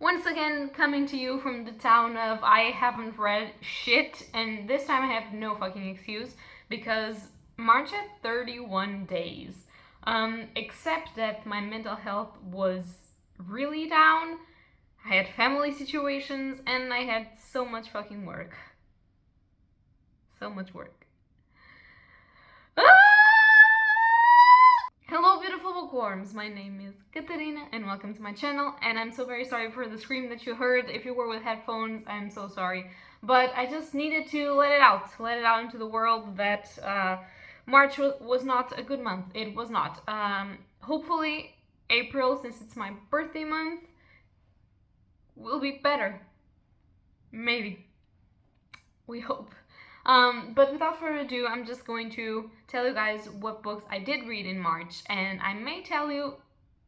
Once again, coming to you from the town of I haven't read shit, and this time I have no fucking excuse because March had 31 days. Except that my mental health was really down, I had family situations, and I had so much fucking work. So much work. Ah! Hello beautiful bookworms, my name is Katarina and welcome to my channel, and I'm so very sorry for the scream that you heard. If you were with headphones, I'm so sorry, but I just needed to let it out into the world that March was not a good month. It was not. Hopefully April, since it's my birthday month, will be better. Maybe. We hope. But without further ado, I'm just going to tell you guys what books I did read in March, and I may tell you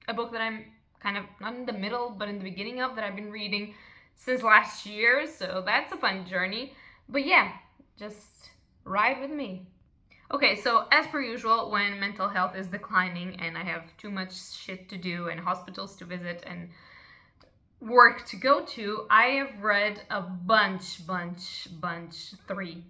a book that I'm kind of not in the middle, but in the beginning of, that I've been reading since last year, so that's a fun journey. But yeah, just ride with me. Okay, so as per usual, when mental health is declining and I have too much shit to do and hospitals to visit and work to go to, I have read a bunch, three.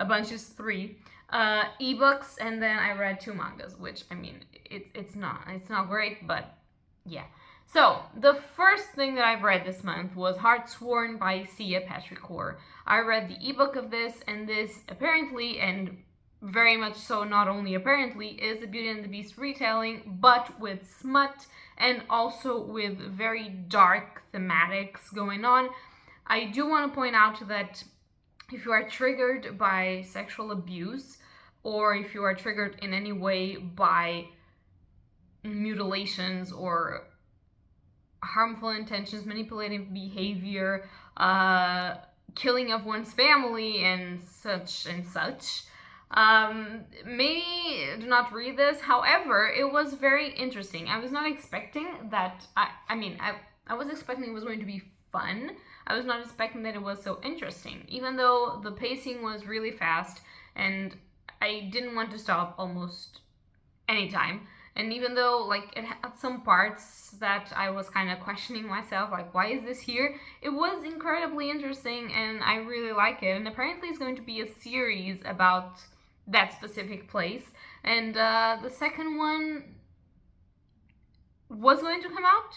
A bunch is three. Ebooks, and then I read 2 mangas, which, I mean, it's not great, but yeah. So, the first thing that I've read this month was Heartsworn by Sia Patrick Core. I read the ebook of this, and this apparently, and very much so not only apparently, is a Beauty and the Beast retelling, but with smut and also with very dark thematics going on. I do want to point out that if you are triggered by sexual abuse, or if you are triggered in any way by mutilations or harmful intentions, manipulative behavior, killing of one's family, and such, maybe do not read this. However, it was very interesting. I was not expecting that. I was expecting it was going to be fun. I was not expecting that it was so interesting, even though the pacing was really fast and I didn't want to stop almost any time. And even though, like, it had some parts that I was kind of questioning myself, like, why is this here? It was incredibly interesting and I really like it. And apparently it's going to be a series about that specific place. And the second one was going to come out?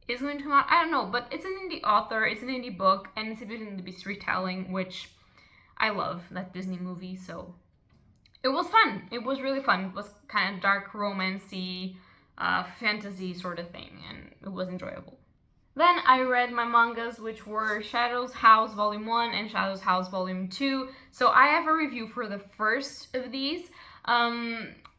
Is going to come out? I don't know, but it's an indie author, it's an indie book, and it's a Beauty and the Beast retelling, which I love, that Disney movie, so it was fun. It was really fun. It was kind of dark, romancy, fantasy sort of thing, and it was enjoyable. Then I read my mangas, which were Shadow's House Volume 1 and Shadow's House Volume 2. So I have a review for the first of these,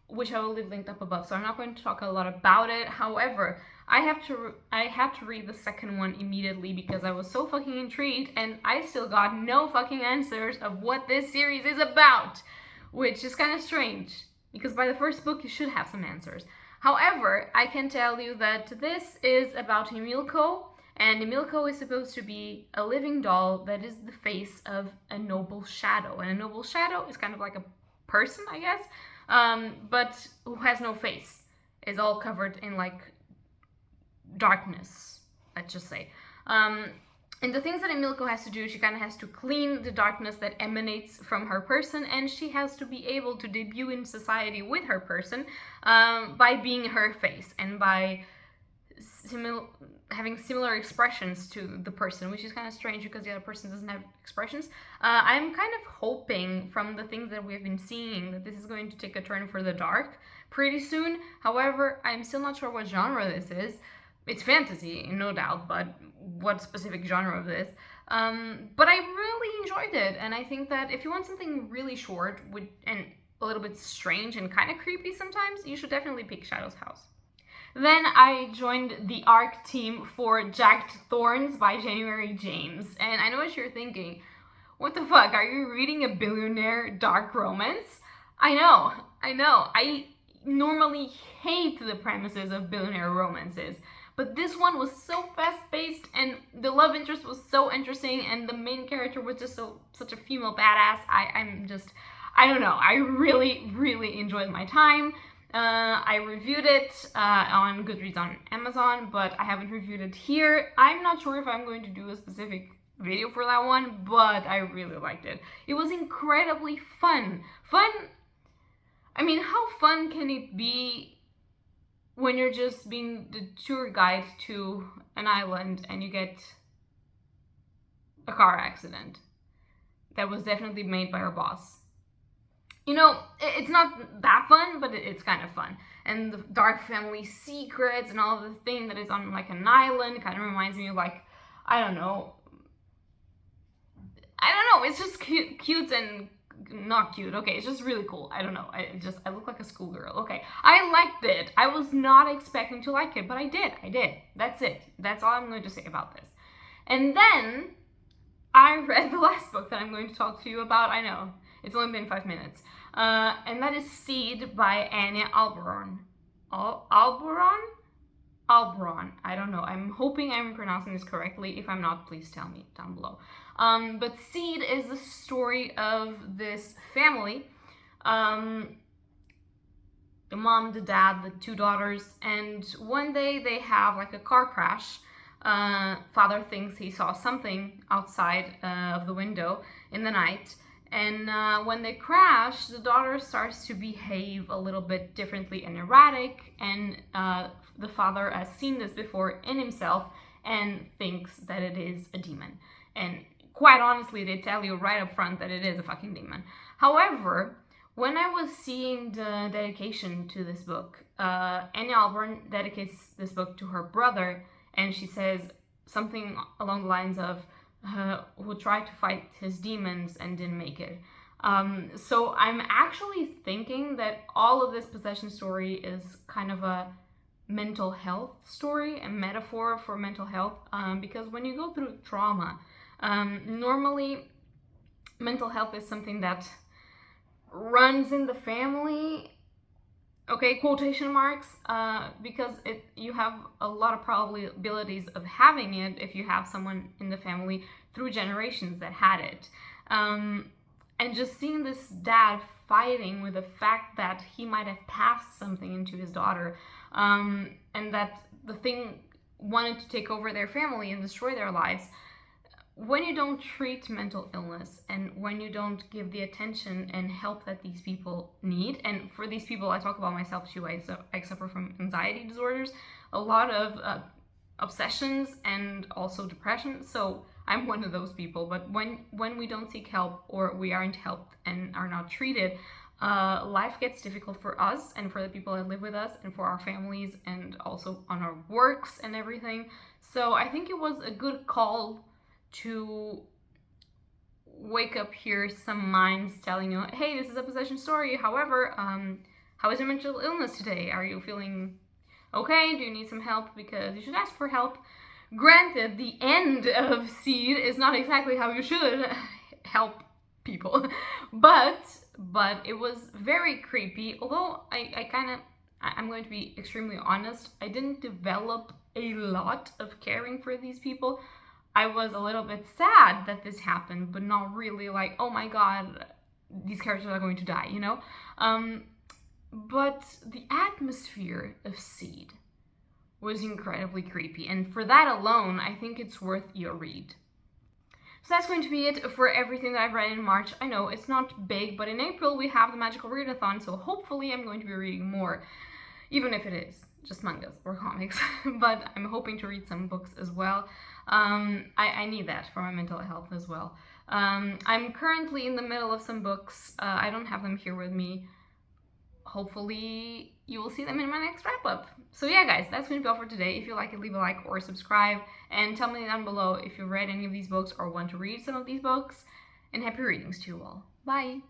which I will leave linked up above. So I'm not going to talk a lot about it. However, I had to read the second one immediately because I was so fucking intrigued, and I still got no fucking answers of what this series is about, which is kind of strange because by the first book you should have some answers. However, I can tell you that this is about Emilko, and Emilko is supposed to be a living doll that is the face of a noble shadow. And a noble shadow is kind of like a person, I guess, but who has no face. Is all covered in, like, darkness, let's just say. And the things that Emilko has to do, she kind of has to clean the darkness that emanates from her person, and she has to be able to debut in society with her person by being her face and by having similar expressions to the person, which is kind of strange because the other person doesn't have expressions. I'm kind of hoping from the things that we've been seeing that this is going to take a turn for the dark pretty soon. However, I'm still not sure what genre this is. It's fantasy, no doubt, but what specific genre of this? But I really enjoyed it, and I think that if you want something really short and a little bit strange and kind of creepy sometimes, you should definitely pick Shadow's House. Then I joined the ARC team for Jagged Thorns by January James, and I know what you're thinking. What the fuck, are you reading a billionaire dark romance? I know. I normally hate the premises of billionaire romances, but this one was so fast-paced, and the love interest was so interesting, and the main character was just such a female badass. I don't know. I really enjoyed my time. I reviewed it on Goodreads on Amazon, but I haven't reviewed it here. I'm not sure if I'm going to do a specific video for that one, but I really liked it. It was incredibly fun. I mean, how fun can it be when you're just being the tour guide to an island and you get a car accident that was definitely made by our boss? You know, it's not that fun, but it's kind of fun. And the dark family secrets and all of the thing that is on like an island kind of reminds me of like, I don't know, it's just cute and not cute. Okay, it's just really cool. I don't know. I look like a schoolgirl. Okay, I liked it. I was not expecting to like it, but I did. That's it. That's all I'm going to say about this. And then I read the last book that I'm going to talk to you about. I know, it's only been 5 minutes. And that is Seed by Anya Alboron. Alboron. I don't know. I'm hoping I'm pronouncing this correctly. If I'm not, please tell me down below. But Seed is the story of this family. The mom, the dad, the 2 daughters, and one day they have like a car crash. Father thinks he saw something outside of the window in the night. And when they crash, the daughter starts to behave a little bit differently and erratic, and the father has seen this before in himself and thinks that it is a demon. And quite honestly, they tell you right up front that it is a fucking demon. However, when I was seeing the dedication to this book, Anya Alboron dedicates this book to her brother, and she says something along the lines of, who tried to fight his demons and didn't make it. So I'm actually thinking that all of this possession story is kind of a mental health story, a metaphor for mental health, because when you go through trauma, normally mental health is something that runs in the family, okay, quotation marks, because you have a lot of probabilities of having it if you have someone in the family through generations that had it. And just seeing this dad fighting with the fact that he might have passed something into his daughter, and that the thing wanted to take over their family and destroy their lives. When you don't treat mental illness and when you don't give the attention and help that these people need, and for these people, I talk about myself too, I suffer from anxiety disorders, a lot of obsessions, and also depression, so I'm one of those people. But when we don't seek help, or we aren't helped and are not treated, life gets difficult for us and for the people that live with us and for our families and also on our works and everything. So I think it was a good call to wake up here some minds telling you, hey, this is a possession story. However, how is your mental illness today? Are you feeling okay? Do you need some help? Because you should ask for help. Granted, the end of Seed is not exactly how you should help people, but it was very creepy. Although I'm going to be extremely honest, I didn't develop a lot of caring for these people. I was a little bit sad that this happened, but not really like, oh my god, these characters are going to die, you know? But the atmosphere of Seed was incredibly creepy, and for that alone, I think it's worth your read. So that's going to be it for everything that I've read in March. I know it's not big, but in April we have the Magical Readathon, so hopefully I'm going to be reading more, even if it is just mangas or comics, but I'm hoping to read some books as well. I need that for my mental health as well. I'm currently in the middle of some books. I don't have them here with me. Hopefully you will see them in my next wrap-up. So yeah, guys, that's going to be all for today. If you like it, leave a like or subscribe, and tell me down below if you've read any of these books or want to read some of these books, and happy readings to you all. Bye!